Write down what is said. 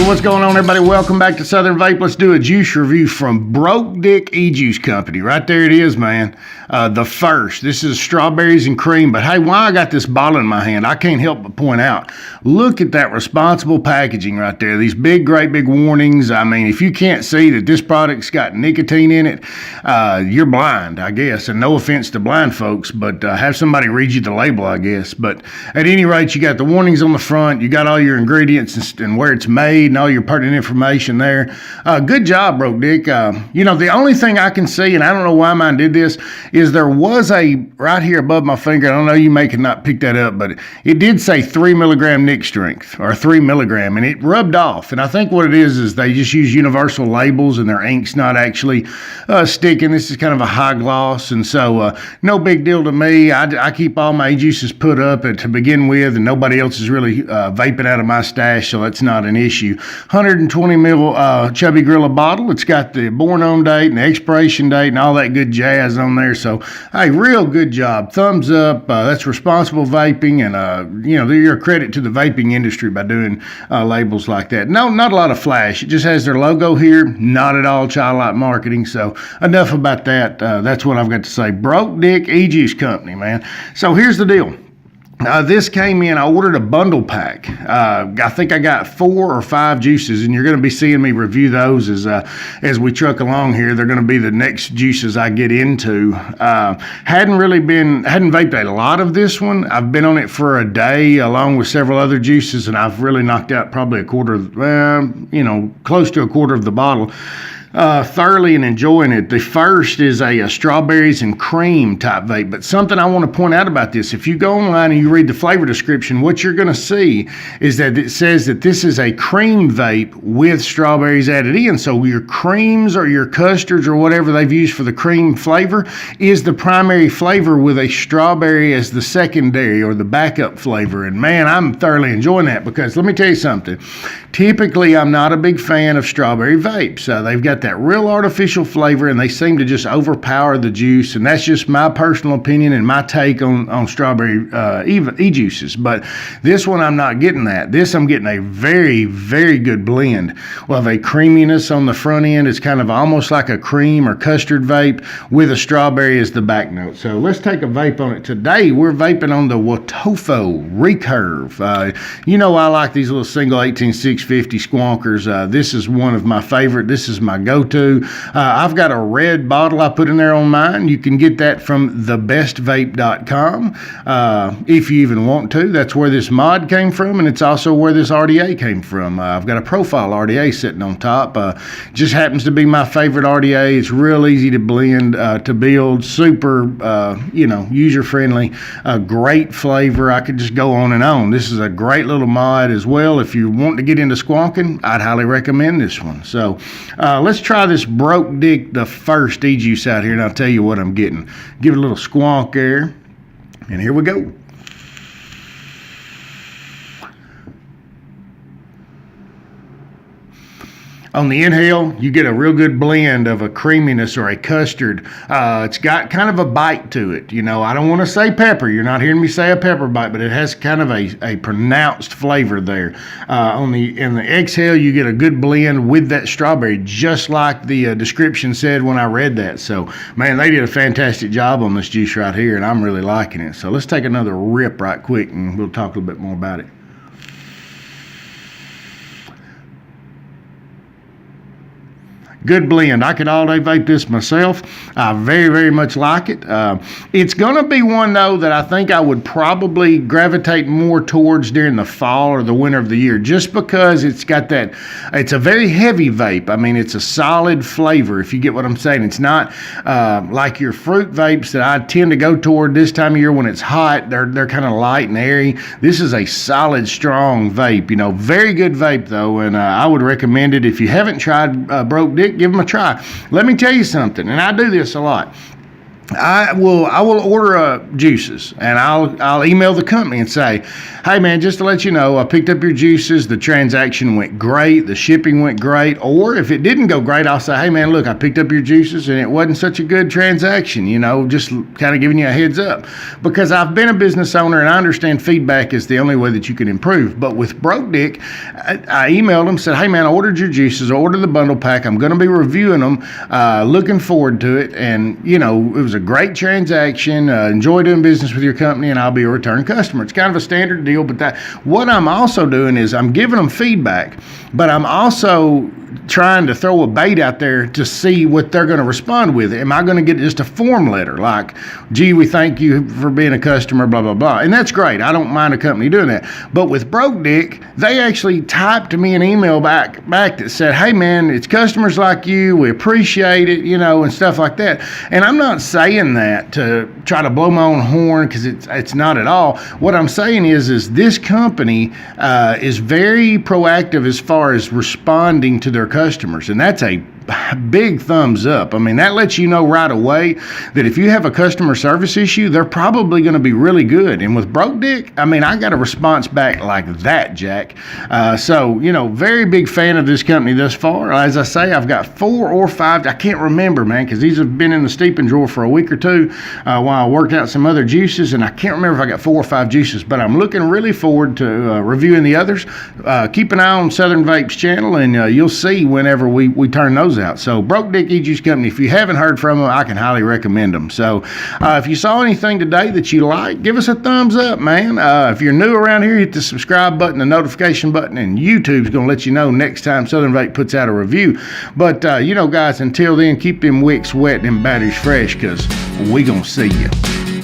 What's going on, everybody? Welcome back to Southern Vape. Let's do a juice review from Broke Dick E-Juice Company. Right there it is, man. The first. This is strawberries and cream. But hey, why I got this bottle in my hand, I can't help but point out. Look at that responsible packaging right there. These great big warnings. I mean, if you can't see that this product's got nicotine in it, you're blind, I guess. And no offense to blind folks, but have somebody read you the label, I guess. But at any rate, you got the warnings on the front. You got all your ingredients and where it's made and all your pertinent information there. Good job, Broke Dick. You know, the only thing I can see, and I don't know why mine did this, is there was a, right here above my finger, I don't know, you may not pick that up, but it did say 3 milligram nic strength, or 3 milligram, and it rubbed off. And I think what it is they just use universal labels and their ink's not actually sticking. This is kind of a high gloss, and so no big deal to me. I keep all my juices put up to begin with, and nobody else is really vaping out of my stash, so that's not an issue. 120 mil Chubby Gorilla bottle. It's got the born on date and the expiration date and all that good jazz on there. So, hey, real good job. Thumbs up. That's responsible vaping, and you know, you're a credit to the vaping industry by doing labels like that. No, not a lot of flash. It just has their logo here. Not at all childlike marketing. So, enough about that. That's what I've got to say. Broke Dick E-Juice Company, man. So, here's the deal. This came in, I ordered a bundle pack. I think I got 4 or 5 juices, and you're going to be seeing me review those as we truck along here. They're going to be the next juices I get into. Hadn't vaped a lot of this one. I've been on it for a day along with several other juices, and I've really knocked out probably close to a quarter of the bottle. Thoroughly and enjoying it. The first is a strawberries and cream type vape, but something I want to point out about this, if you go online and you read the flavor description, what you're going to see is that it says that this is a cream vape with strawberries added in. So your creams or your custards or whatever they've used for the cream flavor is the primary flavor with a strawberry as the secondary or the backup flavor. And man, I'm thoroughly enjoying that, because let me tell you something. Typically, I'm not a big fan of strawberry vapes. They've got that real artificial flavor, and they seem to just overpower the juice, and that's just my personal opinion and my take on strawberry e-juices. But this one, I'm not getting that. This, I'm getting a very, very good blend. We'll have a creaminess on the front end. It's kind of almost like a cream or custard vape with a strawberry as the back note. So let's take a vape on it. Today, we're vaping on the Watofo Recurve. You know, I like these little single 18650 squonkers. This is one of my favorite. This is my go-to. I've got a red bottle I put in there on mine. You can get that from thebestvape.com if you even want to. That's where this mod came from, and it's also where this RDA came from. I've got a profile RDA sitting on top. Just happens to be my favorite RDA. It's real easy to blend, to build, super, user-friendly, great flavor. I could just go on and on. This is a great little mod as well. If you want to get into squonking, I'd highly recommend this one. So, let's try this Broke Dick, the first e-juice out here, and I'll tell you what I'm getting. Give it a little squonk there, and here we go. On the inhale, you get a real good blend of a creaminess or a custard. It's got kind of a bite to it. You know, I don't want to say pepper. You're not hearing me say a pepper bite, but it has kind of a pronounced flavor there. In the exhale, you get a good blend with that strawberry, just like the description said when I read that. So, man, they did a fantastic job on this juice right here, and I'm really liking it. So let's take another rip right quick, and we'll talk a little bit more about it. Good blend. I could all day vape this myself. I very, very much like it. It's going to be one, though, that I think I would probably gravitate more towards during the fall or the winter of the year, just because it's got that, it's a very heavy vape. I mean, it's a solid flavor, if you get what I'm saying. It's not like your fruit vapes that I tend to go toward this time of year when it's hot. They're kind of light and airy. This is a solid, strong vape. You know, very good vape, though, and I would recommend it. If you haven't tried Broke Dick, give them a try. Let me tell you something, and I do this a lot. I will order juices, and I'll email the company and say, hey man, just to let you know, I picked up your juices. The transaction went great. The shipping went great. Or if it didn't go great, I'll say, hey man, look, I picked up your juices and it wasn't such a good transaction. Just kind of giving you a heads up, because I've been a business owner and I understand feedback is the only way that you can improve. But with Broke Dick, I emailed them, said, hey man, I ordered your juices, I ordered the bundle pack. I'm going to be reviewing them. Looking forward to it, and it was a great transaction. Enjoy doing business with your company, and I'll be a return customer. It's kind of a standard deal, but what I'm also doing is I'm giving them feedback, but I'm also trying to throw a bait out there to see what they're going to respond with. Am I going to get just a form letter like, gee, we thank you for being a customer, blah, blah, blah. And that's great. I don't mind a company doing that. But with Broke Dick, they actually typed to me an email back that said, hey man, it's customers like you, we appreciate it, and stuff like that. And I'm not saying that to try to blow my own horn, because it's not at all. What I'm saying is this company is very proactive as far as responding to their customers, and that's a big thumbs up. I mean, that lets you know right away that if you have a customer service issue, they're probably going to be really good. And with Broke Dick, I mean, I got a response back like that, Jack. So, very big fan of this company thus far. As I say, I've got 4 or 5. I can't remember, man, because these have been in the steeping drawer for a week or two while I worked out some other juices, and I can't remember if I got 4 or 5 juices, but I'm looking really forward to reviewing the others. Keep an eye on Southern Vape's channel, and you'll see whenever we turn those out. So Broke Dick E-Juice Company, if you haven't heard from them, I can highly recommend them. So if you saw anything today that you like, give us a thumbs up, man. If you're new around here, hit the subscribe button, the notification button, and YouTube's going to let you know next time Southern Vape puts out a review. But, guys, until then, keep them wicks wet and them batteries fresh, because we going to see you.